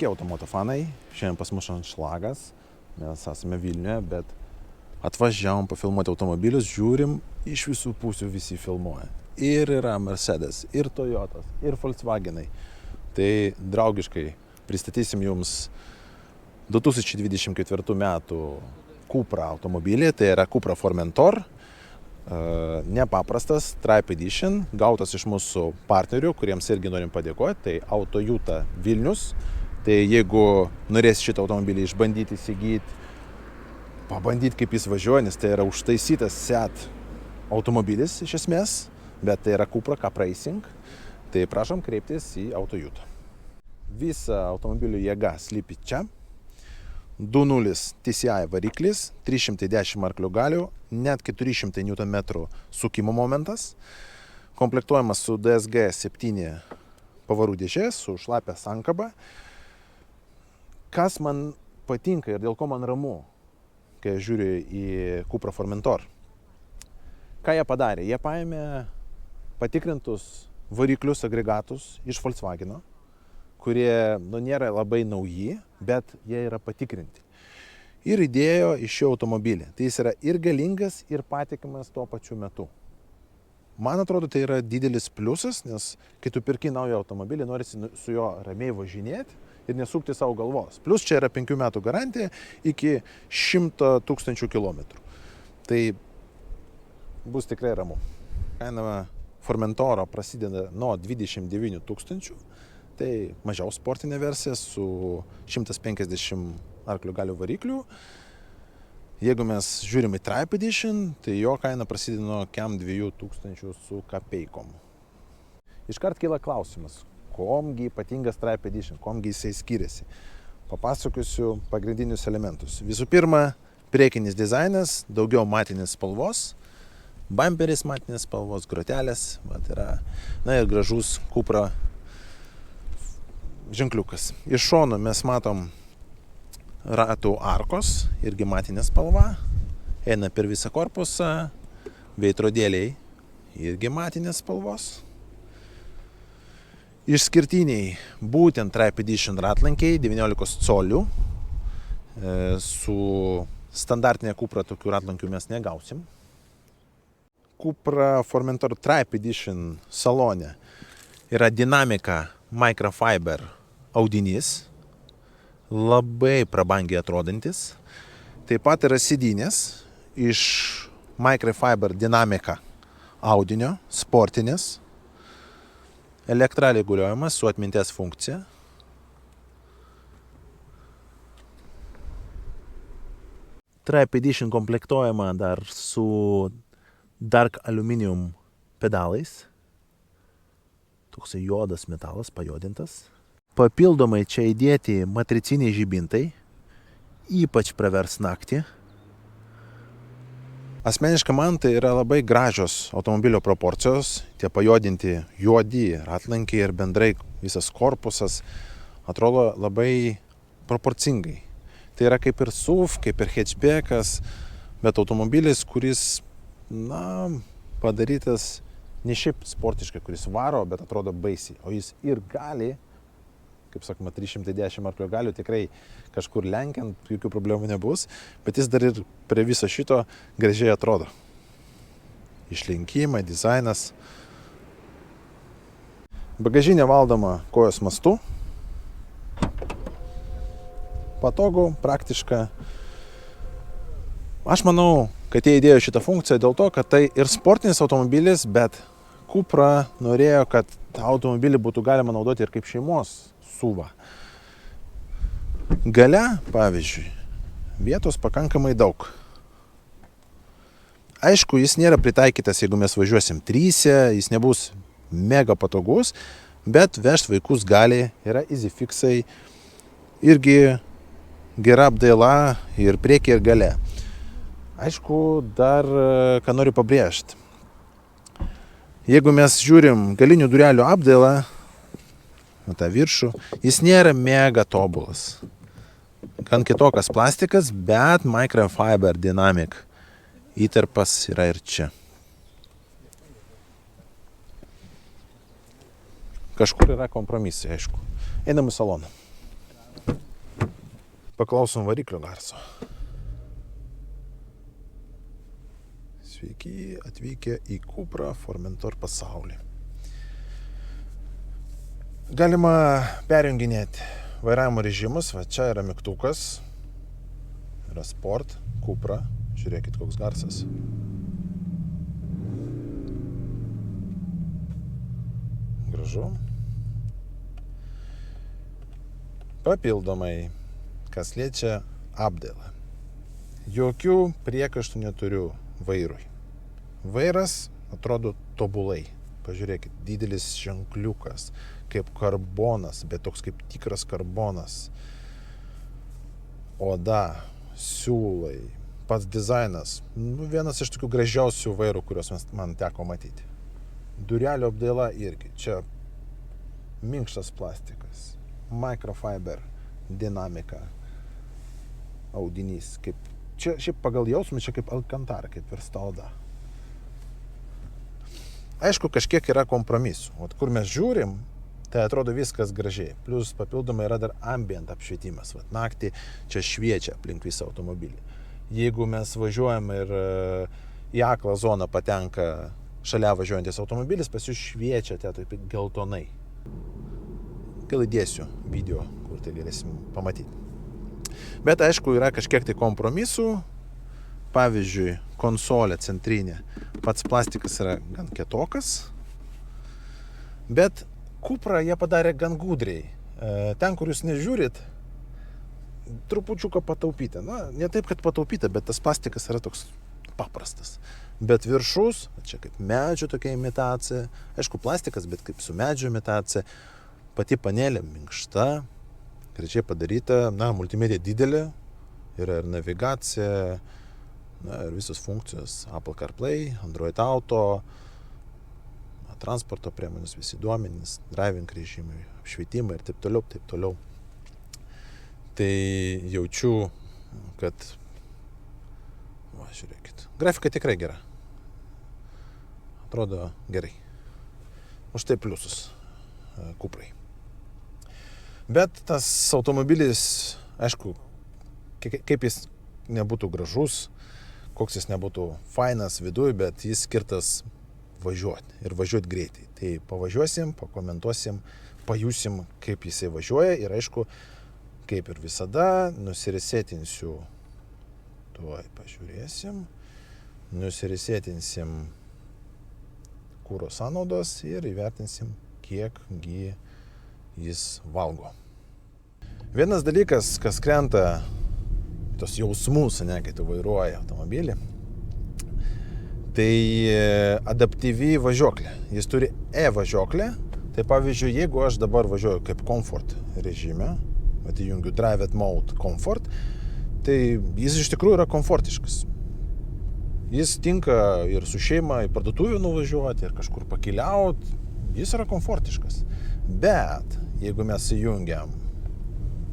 Sveiki, automoto fanai. Šiandien pas mus anšlagas. Mes esame Vilniuje, bet atvažiavom pafilmuoti automobilius, žiūrim, iš visų pusių visi filmuoja. Ir yra Mercedes, ir Toyotas, ir Volkswagenai. Tai draugiškai pristatysim jums 2024 metų Cupra automobilį. Tai yra Cupra Formentor. Nepaprastas, Tribe Edition, gautas iš mūsų partnerių, kuriems irgi norim padėkoti, tai Autojuta Vilnius. Tai jeigu norės šitą automobilį išbandyti, įsigyti, pabandyti kaip jis važiuoja, nes tai yra užtaisytas Seat automobilis iš esmės, bet tai yra Cupra Cup Racing, tai prašom kreiptis į Autojutą. Visa automobilio jėga slypi čia. 2.0 TCI variklis, 310 arklių galių, net 400 Nm sukimo momentas, komplektuojamas su DSG 7 pavarų dėžė, su šlapia sankaba. Kas man patinka ir dėl ko man ramu, kai žiūriu į Cupra Formentor? Ką jie padarė? Jie paėmė patikrintus variklius, agregatus iš Volkswageno, kurie nėra labai nauji, bet jie yra patikrinti. Ir įdėjo iš šio automobilį. Tai jis yra ir galingas, ir patikimas tuo pačiu metu. Man atrodo, tai yra didelis pliusas, nes kai tu pirki naują automobilį, norisi su juo ramiai važinėti ir nesukti savo galvos. Plus čia yra 5 metų garantija iki 100 000 kilometrų. Tai bus tikrai ramu. Kaina Formentoro prasideda nuo 29 000. Tai mažiau sportinė versija su 150 arklių galių variklių. Jeigu mes žiūrim į Tribe Edition, tai jo kaina prasideda nuo 2000 su kapeikom. Iškart kyla klausimas, komgi ypatingas Tribe Edition, komgi jisai skiriasi. Papasakosiu pagrindinius elementus. Visų pirma, priekinis dizainas, daugiau matinės spalvos, bamperis matinės spalvos, grotelės, ir gražus Cupra ženkliukas. Iš šono mes matom ratų arkos, irgi matinė spalva, eina per visą korpusą, veidrodėliai irgi matinės spalvos. Išskirtiniai būtent Tribe Edition ratlankiai 19 colių. Su standartinė Cupra tokių ratlankių mes negausim. Cupra Formentor Tribe Edition salone yra dinamika microfiber audinys, labai prabangiai atrodantis. Taip pat yra sėdynės iš microfiber dinamika audinio, sportinės. Elektra reguliuojamas su atminties funkcija. Tribe Edition komplektuojama dar su dark aluminium pedalais. Toksai juodas metalas, pajodintas. Papildomai čia įdėti matriciniai žibintai, ypač pravers naktį. Asmeniškai man tai yra labai gražios automobilio proporcijos, tie pajodinti juodi ratlankiai ir bendrai visas korpusas atrodo labai proporcingai. Tai yra kaip ir SUV, kaip ir hatchbackas, bet automobilis, kuris, padarytas ne šiaip sportiškai, kuris varo, bet atrodo baisiai. O jis ir gali, kaip sakoma, 310 arklio galių tikrai kažkur lenkiant, jokių problemų nebus, bet jis dar ir prie viso šito gražiai atrodo. Išlenkimai, dizainas. Bagažinė valdoma kojos mastu. Patogu, praktiška. Aš manau, kad jie įdėjo šitą funkciją dėl to, kad tai ir sportinis automobilis, bet Cupra norėjo, kad tą automobilį būtų galima naudoti ir kaip šeimos SUV. Gale, pavyzdžiui, vietos pakankamai daug. Aišku, jis nėra pritaikytas, jeigu mes važiuosim tryse, jis nebus mega patogus, bet vežti vaikus gali, yra EasyFixai, irgi gera apdaila ir priekį ir gale. Aišku, dar ką noriu pabrėžti. Jeigu mes žiūrim galinių durelių apdailą, tą viršų, jis nėra mega tobulas. Gan kitokas plastikas, bet microfiber dynamic įterpas yra ir čia. Kažkur yra kompromisai, aišku. Einam į saloną. Paklausom variklio garso. Sveiki atvykę į Cupra Formentor pasaulį. Galima perjunginėti vairavimo režimus. Va čia yra mygtukas. Yra Sport, Cupra. Žiūrėkit, koks garsas. Gražu. Papildomai, kas liečia apdailą. Jokių priekaištų neturiu vairui. Vairas atrodo tobulai. Pažiūrėkit, didelis ženkliukas, kaip karbonas, bet toks kaip tikras karbonas. Oda, siūlai, pats dizainas. Vienas iš tokių gražiausių vairų, kuriuos man teko matyti. Durelio apdaila irgi. Čia minkštas plastikas. Microfiber, dinamika, audinys. Čia šiaip pagal jausmą, čia kaip Alcantara, kaip virsta oda. Aišku, kažkiek yra kompromisų. O kur mes žiūrim, tai atrodo viskas gražiai. Plius papildomai yra dar ambient apšvietimas. Vat naktį čia šviečia aplink visą automobilį. Jeigu mes važiuojam ir į aklą zoną patenka šalia važiuojantis automobilis, pas jūs šviečia taip geltonai. Gal įdėsiu video, kur tai galėsim pamatyti. Bet aišku, yra kažkiek tai kompromisų. Pavyzdžiui, konsolė centrinė. Pats plastikas yra gan kietokas. Bet Cupra jie padarė gan gudriai. Ten, kur jūs nežiūrit, trupučiuką pataupyta. Na, ne taip, kad pataupyta, bet tas plastikas yra toks paprastas. Bet viršus, čia kaip medžio tokia imitacija. Aišku, plastikas, bet kaip su medžio imitacija. Pati panelė minkšta, gražiai padaryta. Na, multimedija didelė. Yra ir navigacija, ir visos funkcijos. Apple CarPlay, Android Auto, transporto priemonės, visi duomenys, driving režimai, apšvietimai ir taip toliau. Tai jaučiu, kad žiūrėkit, grafika tikrai gera. Atrodo gerai. Už tai pliusus Cuprai. Bet tas automobilis, aišku, kaip jis nebūtų gražus, koks jis nebūtų fainas viduj, bet jis skirtas važiuoti ir važiuoti greitai. Tai pavažiuosim, pakomentuosim, pajusim, kaip jisai važiuoja ir aišku, kaip ir visada, nusiresetinsiu. Tuoj pažiūrėsim. Nusiresetinsim kuro sąnaudos ir įvertinsim, kiekgi jis valgo. Vienas dalykas, kas krenta tos jausmus, kai tu vairuoji automobilį, tai adaptyvi važiuoklė. Jis turi e-važiuoklę. Tai pavyzdžiui, jeigu aš dabar važiuoju kaip comfort režime, įjungiu Drive Mode Comfort, tai jis iš tikrųjų yra komfortiškas. Jis tinka ir su šeima į parduotuvę nuvažiuoti, ir kažkur pakeliauti. Jis yra komfortiškas. Bet jeigu mes įjungiam,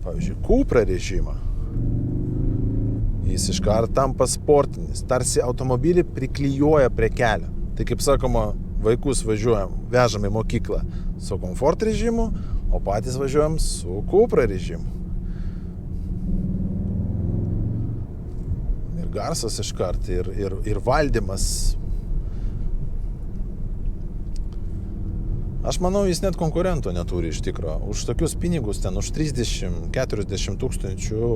pavyzdžiui, Cupra režimą, jis iškart tampa sportinis, tarsi automobilį priklijuoja prie kelio. Tai kaip sakoma, vaikus vežam į mokyklą su komfort režimu, o patys važiuojam su Cupra režimu. Ir garsas iškart, ir valdymas. Aš manau, jis net konkurento neturi iš tikro. Už tokius pinigus, ten už 30-40 tūkstančių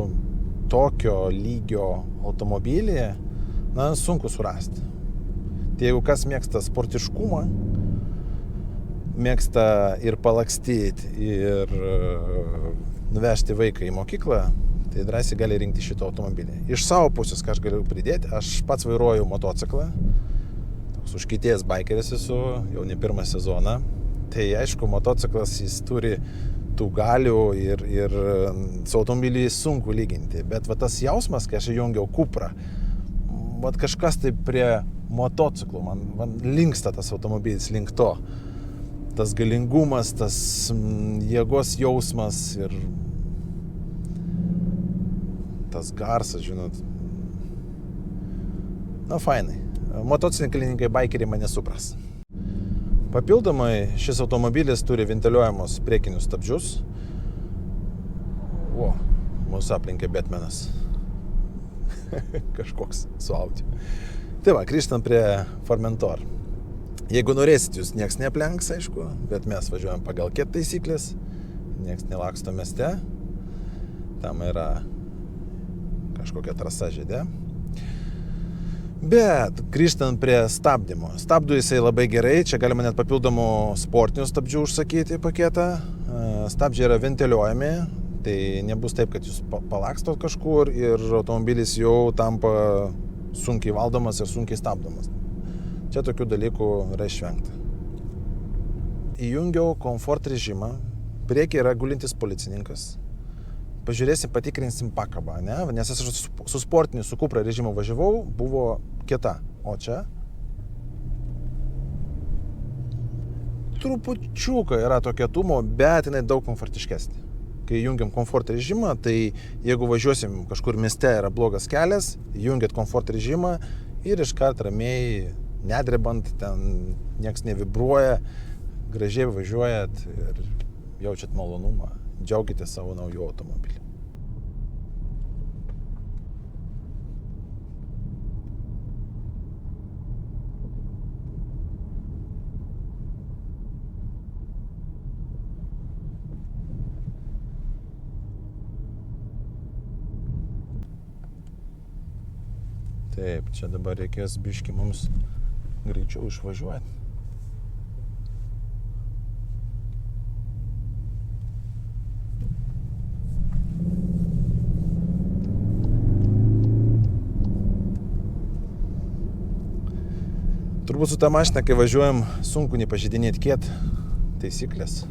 tokio lygio automobilį, na, sunku surasti. Tai jeigu kas mėgsta sportiškumą, mėgsta ir palakstyti, ir nuvežti vaiką į mokyklą, tai drąsiai gali rinkti šitą automobilį. Iš savo pusės, ką aš galiu pridėti, aš pats vairuoju motociklą, toks užkietėjęs baikeris esu, jau ne pirmą sezoną. Tai aišku, motociklas jis turi tų galių ir su automobilį sunku lyginti. Bet va tas jausmas, kai aš įjungiau Cupra, va kažkas tai prie motociklų, man linksta tas automobilis link to. Tas galingumas, tas jėgos jausmas ir tas garsas, žinot. Na, fainai. Motociklininkai, baikeriai mane supras. Papildomai šis automobilis turi ventiliuojamus priekinius stabdžius. Mūsų aplinkė Batmanas. Kažkoks su Audi. Tai va, grįžtant prie Formentor. Jeigu norėsit, jūs nieks neaplenks, aišku, bet mes važiuojam pagal taisyklės. Nieks nelaksto mieste. Tam yra kažkokia trasa žydė. Bet grįžtant prie stabdymo. Stabdų jisai labai gerai, čia galima net papildomų sportinių stabdžių užsakyti paketą. Stabdžiai yra ventiliuojami, tai nebus taip, kad jūs palakstot kažkur ir automobilis jau tampa sunkiai valdomas ir sunkiai stabdomas. Čia tokių dalykų yra išvengta. Įjungiau komfort režimą, priekyje yra gulintis policininkas. Pažiūrėsim, patikrinsim pakabą, ne? Nes aš su sportiniu, su Cupra režimu važiavau, buvo kieta. O čia? Trupučiuką yra to kietumo, bet jinai daug komfortiškesnė. Kai jungiam komfort režimą, tai jeigu važiuosim kažkur mieste yra blogas kelias, jungiat komfort režimą ir iškart ramiai, nedrebant, ten nieks nevibruoja, gražiai važiuojat ir jaučiat malonumą. Džiaukite savo naujų automobilį. Taip, čia dabar reikės biškį mums greičiau išvažiuoti. Turbūt su ta mašina, kai važiuojam, sunku nepažeidinėti taisyklės.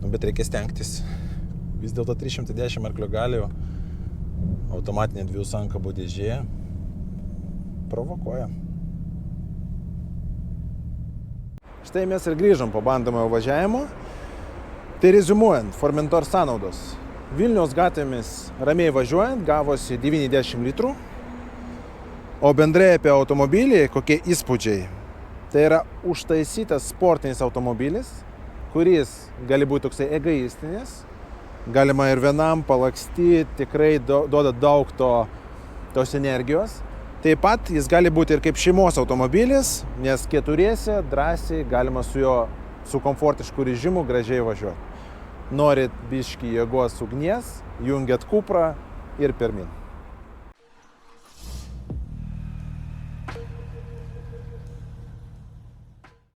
Bet reikia stengtis. Vis dėlto 310 arklio galių, automatinė 2 sankabų dėžė provokuoja. Štai mes ir grįžom po bandomojo važiavimo. Tai reziumuojant, Formentor sąnaudos. Vilniaus gatvėmis ramiai važiuojant gavosi 90 litrų. O bendrai apie automobilį, kokie įspūdžiai. Tai yra užtaisytas sportinis automobilis, kuris gali būti toksai egoistinis. Galima ir vienam palakstyti, tikrai duoda daug tos energijos. Taip pat jis gali būti ir kaip šeimos automobilis, nes keturiese drąsiai galima su juo su komfortišku režimu gražiai važiuoti. Norit biškį jėgos ugnies, jungiat Cuprą ir pirmin.